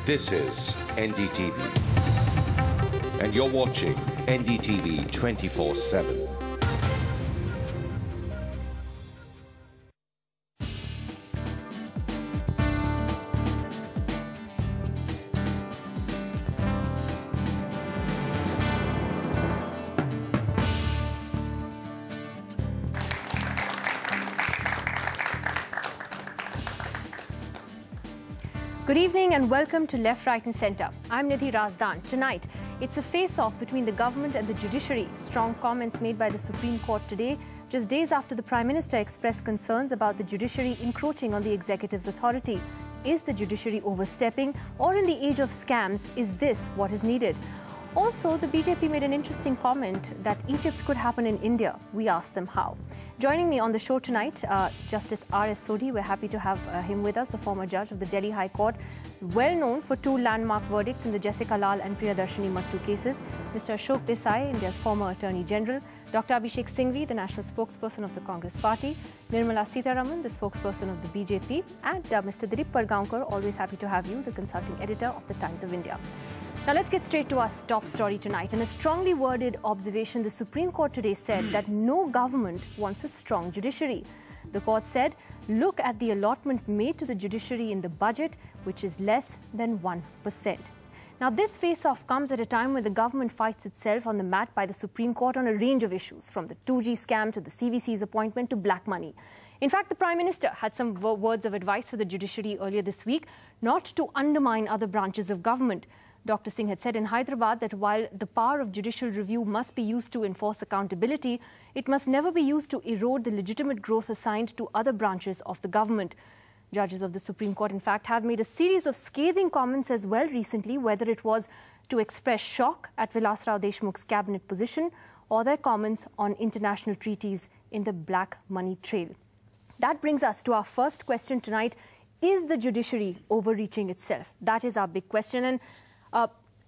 This is NDTV, and you're watching NDTV 24/7. Good evening and welcome to Left, Right and Centre. I'm Nidhi Razdan. Tonight, it's a face-off between the government and the judiciary. Strong comments made by the Supreme Court today, just days after the Prime Minister expressed concerns about the judiciary encroaching on the executive's authority. Is the judiciary overstepping, or in the age of scams, is this what is needed? Also, the BJP made an interesting comment that Egypt could happen in India. We asked them how. Joining me on the show tonight, Justice R.S. Sodhi. We're happy to have him with us, the former judge of the Delhi High Court, well known for 2 landmark verdicts in the Jessica Lal and Priyadarshini Mattu cases. Mr. Ashok Desai, India's former Attorney General. Dr. Abhishek Singhvi, the national spokesperson of the Congress Party. Nirmala Sitharaman, the spokesperson of the BJP. And Mr. Dilip Pargaonkar, always happy to have you, the consulting editor of the Times of India. Now let's get straight to our top story tonight. In a strongly worded observation, the Supreme Court today said that no government wants a strong judiciary. The court said, look at the allotment made to the judiciary in the budget, which is less than 1%. Now this face-off comes at a time when the government fights itself on the mat by the Supreme Court on a range of issues, from the 2G scam to the CVC's appointment to black money. In fact, the Prime Minister had some words of advice for the judiciary earlier this week, not to undermine other branches of government. Dr. Singh had said in Hyderabad that while the power of judicial review must be used to enforce accountability, it must never be used to erode the legitimate growth assigned to other branches of the government. Judges of the Supreme Court, in fact, have made a series of scathing comments as well recently, whether it was to express shock at Vilas Rao Deshmukh's cabinet position or their comments on international treaties in the black money trail. That brings us to our first question tonight. Is the judiciary overreaching itself? That is our big question. And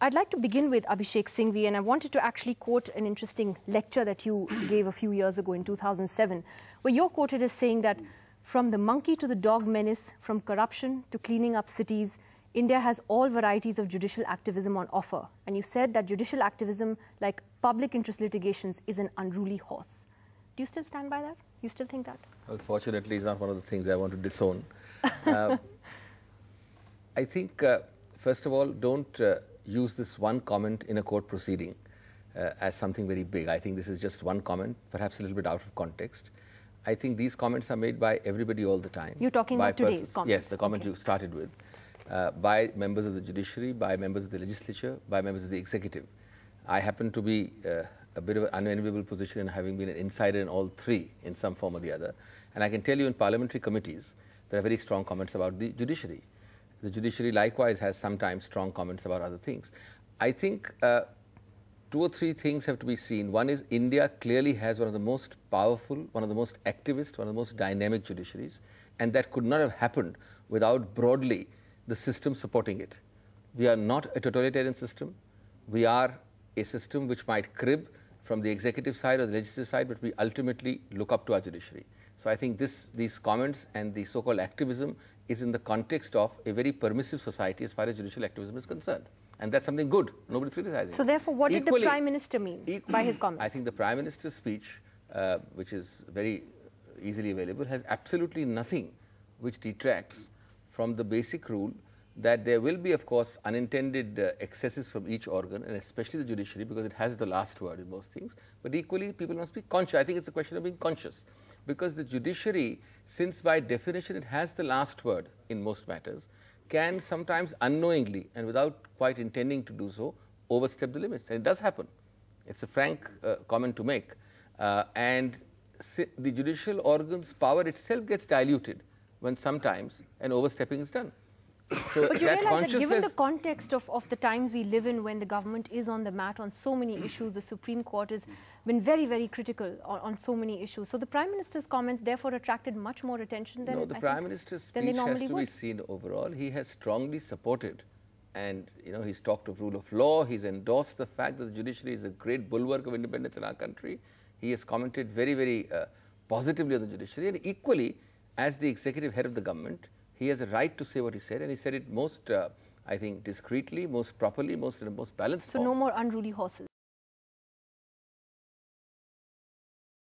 I'd like to begin with Abhishek Singhvi, and I wanted to actually quote an interesting lecture that you gave a few years ago in 2007, where you're quoted as saying that from the monkey to the dog menace, from corruption to cleaning up cities, India has all varieties of judicial activism on offer. And you said that judicial activism, like public interest litigations, is an unruly horse. Do you still stand by that? You still think that? Well, fortunately, it's not one of the things I want to disown. I think, first of all, don't use this one comment in a court proceeding as something very big. I think this is just one comment, perhaps a little bit out of context. I think these comments are made by everybody all the time. You're talking about today's comment? Yes, the comment you started with. By members of the judiciary, by members of the legislature, by members of the executive. I happen to be a bit of an unenviable position in having been an insider in all three in some form or the other. And I can tell you in parliamentary committees, there are very strong comments about the judiciary. The judiciary likewise has sometimes strong comments about other things. I think 2 or 3 things have to be seen. One is India clearly has one of the most powerful, one of the most activist, one of the most dynamic judiciaries, and that could not have happened without broadly the system supporting it. We are not a totalitarian system. We are a system which might crib from the executive side or the legislative side, but we ultimately look up to our judiciary. So I think these comments and the so-called activism is in the context of a very permissive society as far as judicial activism is concerned. And that's something good. Nobody's criticizing. So therefore, what did the Prime Minister mean by his comments? I think the Prime Minister's speech, which is very easily available, has absolutely nothing which detracts from the basic rule that there will be, of course, unintended excesses from each organ, and especially the judiciary, because it has the last word in most things. But equally, people must be conscious. I think it's a question of being conscious. Because the judiciary, since by definition it has the last word in most matters, can sometimes unknowingly and without quite intending to do so, overstep the limits. And it does happen. It's a frank comment to make. And the judicial organ's power itself gets diluted when sometimes an overstepping is done. So but you realize that given the context of the times we live in, when the government is on the mat on so many issues, the Supreme Court has been very, very critical on so many issues. So the Prime Minister's comments therefore attracted much more attention than the Prime Minister's speech has to be seen overall. He has strongly supported, and he's talked of rule of law. He's endorsed the fact that the judiciary is a great bulwark of independence in our country. He has commented very, very positively on the judiciary, and equally, as the executive head of the government, he has a right to say what he said, and he said it most I think discreetly, most properly, in a most balanced So form. no more unruly horses.